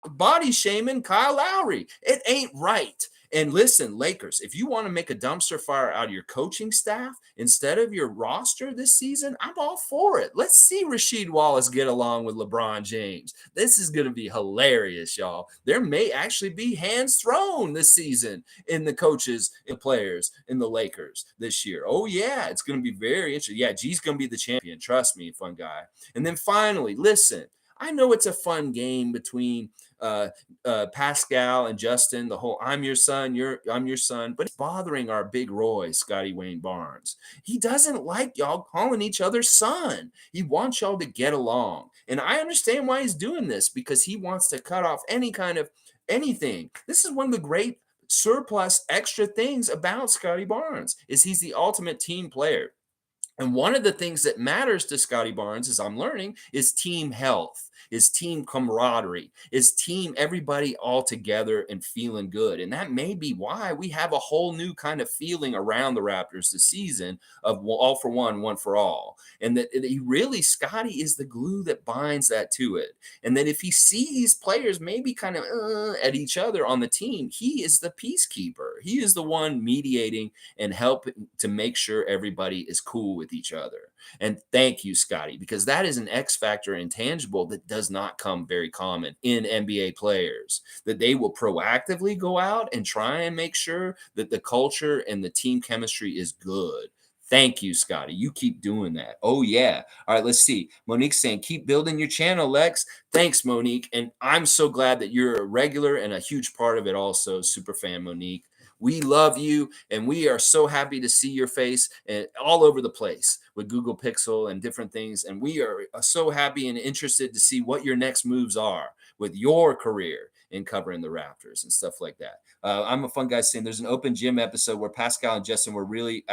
Body shaming Kyle Lowry. It ain't right. And listen, Lakers, if you want to make a dumpster fire out of your coaching staff instead of your roster this season, I'm all for it. Let's see Rasheed Wallace get along with LeBron James. This is going to be hilarious, y'all. There may actually be hands thrown this season in the coaches and players in the Lakers this year. Oh, yeah, it's going to be very interesting. Yeah, G's going to be the champion. Trust me, Fun Guy. And then finally, listen, I know it's a fun game between Pascal and Justin, the whole I'm your son, I'm your son, but it's bothering our big Roy, Scotty Wayne Barnes. He doesn't like y'all calling each other son. He wants y'all to get along. And I understand why he's doing this, because he wants to cut off any kind of anything. This is one of the great surplus extra things about Scotty Barnes is he's the ultimate team player. And one of the things that matters to Scotty Barnes, as I'm learning, is team health, is team camaraderie, is team everybody all together and feeling good. And that may be why we have a whole new kind of feeling around the Raptors this season of all for one for all. And that he really, Scotty is the glue that binds that to it. And that if he sees players maybe kind of at each other on the team, he is the peacekeeper. He is the one mediating and helping to make sure everybody is cool with each other. And thank you, Scotty, because that is an X factor intangible that does not come very common in NBA players, that they will proactively go out and try and make sure that the culture and the team chemistry is good. Thank you, Scotty. You keep doing that. Oh, yeah. All right, let's see. Monique's saying, keep building your channel, Lex. Thanks, Monique. And I'm so glad that you're a regular and a huge part of it also, super fan Monique. We love you, and we are so happy to see your face all over the place with Google Pixel and different things. And we are so happy and interested to see what your next moves are with your career in covering the Raptors and stuff like that. I'm a Fun Guy saying there's an open gym episode where Pascal and Justin were really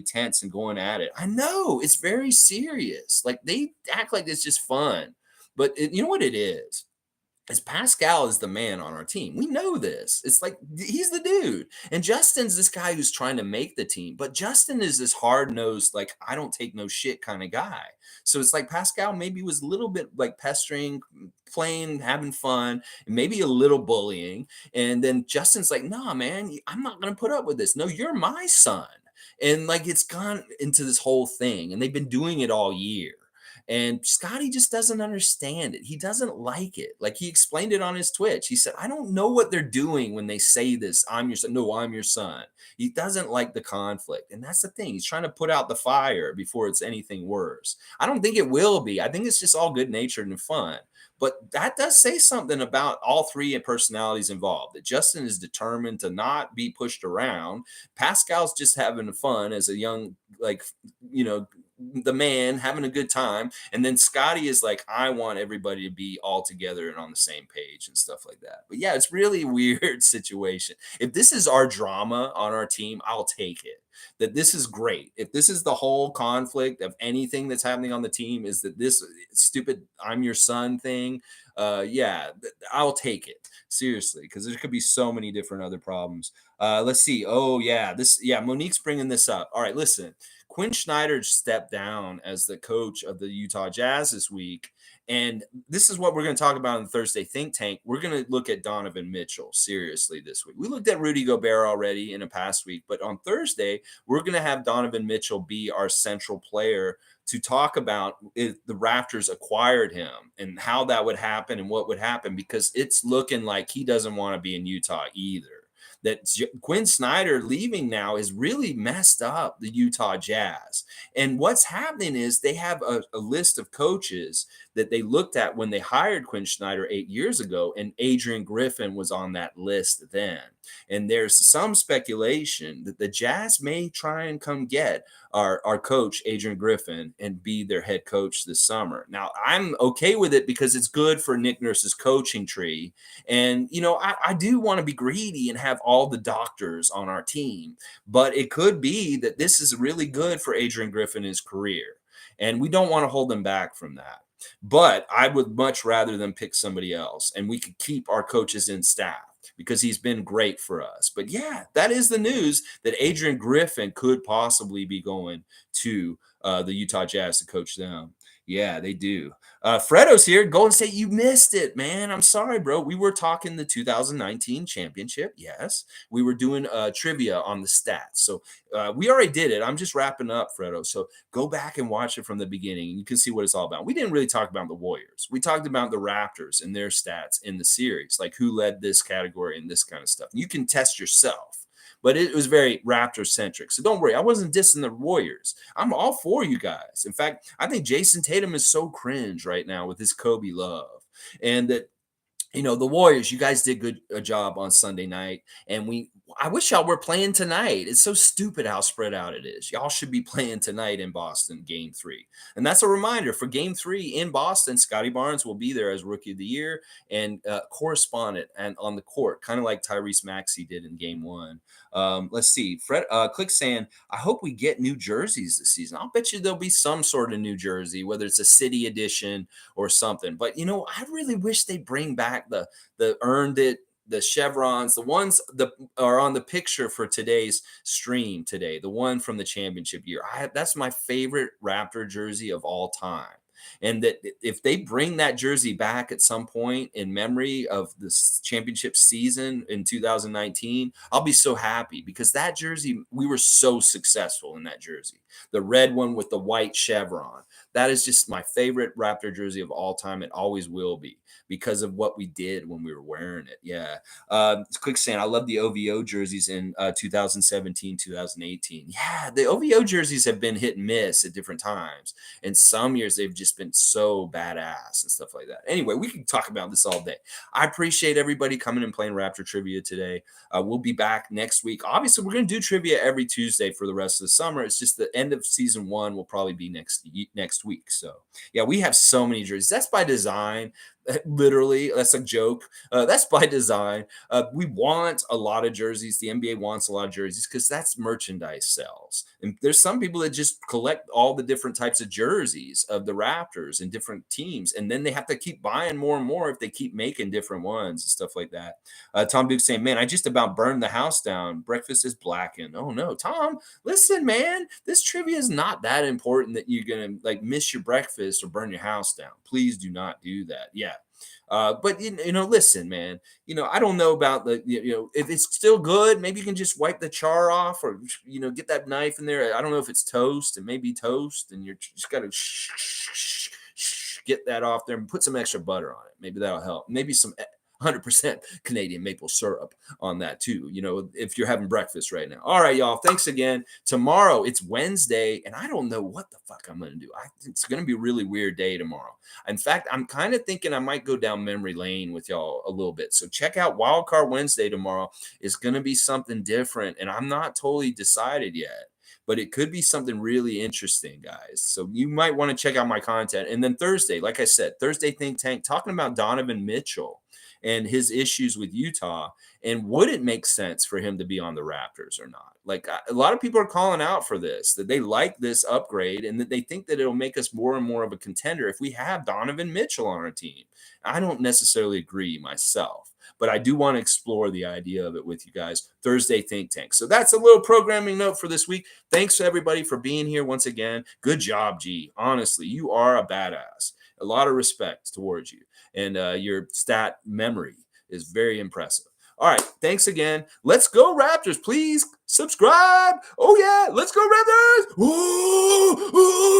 tense and going at it. I know it's very serious. Like they act like it's just fun, but you know what it is? Is Pascal is the man on our team. We know this. It's like he's the dude. And Justin's this guy who's trying to make the team. But Justin is this hard-nosed, like, I don't take no shit kind of guy. So it's like Pascal maybe was a little bit like pestering, playing, having fun, and maybe a little bullying. And then Justin's like, nah, man, I'm not going to put up with this. No, you're my son. And like it's gone into this whole thing. And they've been doing it all year. And Scotty just doesn't understand it. He doesn't like it. Like he explained it on his Twitch. He said, I don't know what they're doing when they say this. I'm your son. No, I'm your son. He doesn't like the conflict. And that's the thing. He's trying to put out the fire before it's anything worse. I don't think it will be. I think it's just all good natured and fun. But that does say something about all three personalities involved, that Justin is determined to not be pushed around. Pascal's just having fun as a young, like, the man having a good time. And then Scotty is like, I want everybody to be all together and on the same page and stuff like that. But yeah, it's really a weird situation. If this is our drama on our team, I'll take it. That this is great. If this is the whole conflict of anything that's happening on the team, is that this stupid I'm your son thing, yeah, I'll take it seriously, because there could be so many different other problems. Let's see. Oh yeah, Monique's bringing this up. All right, listen. Quinn Snyder stepped down as the coach of the Utah Jazz this week. And this is what we're going to talk about in the Thursday Think Tank. We're going to look at Donovan Mitchell seriously this week. We looked at Rudy Gobert already in a past week, but on Thursday, we're going to have Donovan Mitchell be our central player to talk about if the Raptors acquired him and how that would happen and what would happen, because it's looking like he doesn't want to be in Utah either. That Quinn Snyder leaving now has really messed up the Utah Jazz. And what's happening is they have a list of coaches that they looked at when they hired Quinn Snyder 8 years ago, and Adrian Griffin was on that list then. And there's some speculation that the Jazz may try and come get our coach, Adrian Griffin, and be their head coach this summer. Now, I'm okay with it because it's good for Nick Nurse's coaching tree. And, I do want to be greedy and have all the doctors on our team, but it could be that this is really good for Adrian Griffin in his career. And we don't want to hold him back from that. But I would much rather them pick somebody else, and we could keep our coaches in staff because he's been great for us. But yeah, that is the news, that Adrian Griffin could possibly be going to the Utah Jazz to coach them. Yeah, they do. Fredo's here. Golden State, you missed it, man. I'm sorry, bro. We were talking the 2019 championship. Yes, we were doing trivia on the stats. So we already did it. I'm just wrapping up, Fredo. So go back and watch it from the beginning, and you can see what it's all about. We didn't really talk about the Warriors. We talked about the Raptors and their stats in the series, like who led this category and this kind of stuff. You can test yourself. But it was very Raptor centric. So don't worry. I wasn't dissing the Warriors. I'm all for you guys. In fact, I think Jason Tatum is so cringe right now with his Kobe love. And that, the Warriors, you guys did a job on Sunday night. And I wish y'all were playing tonight. It's so stupid how spread out it is. Y'all should be playing tonight in Boston, game 3. And that's a reminder for game 3 in Boston. Scotty Barnes will be there as Rookie of the Year and correspondent and on the court, kind of like Tyrese Maxey did in game 1. Let's see. Fred Click saying, I hope we get new jerseys this season. I'll bet you there'll be some sort of new jersey, whether it's a city edition or something. But, I really wish they bring back the earned it, the chevrons, the ones that are on the picture for today's stream today, the one from the championship year. That's my favorite Raptor jersey of all time. And that if they bring that jersey back at some point in memory of this championship season in 2019, I'll be so happy, because that jersey, we were so successful in that jersey. The red one with the white chevron. That is just my favorite Raptor jersey of all time. It always will be, because of what we did when we were wearing it. Yeah. Quick saying, I love the OVO jerseys in 2017, 2018. Yeah, the OVO jerseys have been hit and miss at different times. And some years they've just been so badass and stuff like that. Anyway, we can talk about this all day. I appreciate everybody coming and playing Raptor Trivia today. We'll be back next week. Obviously, we're going to do trivia every Tuesday for the rest of the summer. It's just the end of season 1 will probably be next week. So yeah, we have so many jerseys. That's by design. Literally, that's a joke. That's by design. We want a lot of jerseys. The NBA wants a lot of jerseys because that's merchandise sells. And there's some people that just collect all the different types of jerseys of the Raptors and different teams, and then they have to keep buying more and more if they keep making different ones and stuff like that. Tom Duke saying, "Man, I just about burned the house down. Breakfast is blackened." Oh no, Tom, listen, man, this trivia is not that important that you're gonna miss your breakfast or burn your house down. Please do not do that. Yeah. But listen, man, I don't know about if it's still good, maybe you can just wipe the char off, or, get that knife in there. I don't know if it's toast, and maybe toast, and you're just got to get that off there and put some extra butter on it. Maybe that'll help. Maybe some 100% Canadian maple syrup on that too, if you're having breakfast right now. All right, y'all. Thanks again. Tomorrow, it's Wednesday, and I don't know what the fuck I'm going to do. It's going to be a really weird day tomorrow. In fact, I'm kind of thinking I might go down memory lane with y'all a little bit. So check out Wildcard Wednesday tomorrow. It's going to be something different, and I'm not totally decided yet. but it could be something really interesting, guys. So you might want to check out my content. And then Thursday, like I said, Thursday Think Tank, talking about Donovan Mitchell and his issues with Utah. And would it make sense for him to be on the Raptors or not? Like a lot of people are calling out for this, that they like this upgrade and that they think that it'll make us more and more of a contender if we have Donovan Mitchell on our team. I don't necessarily agree myself, but I do want to explore the idea of it with you guys. Thursday Think Tank. So that's a little programming note for this week. Thanks to everybody for being here once again. Good job, G. Honestly, you are a badass. A lot of respect towards you. And your stat memory is very impressive. All right. Thanks again. Let's go, Raptors. Please subscribe. Oh, yeah. Let's go, Raptors. Ooh, ooh.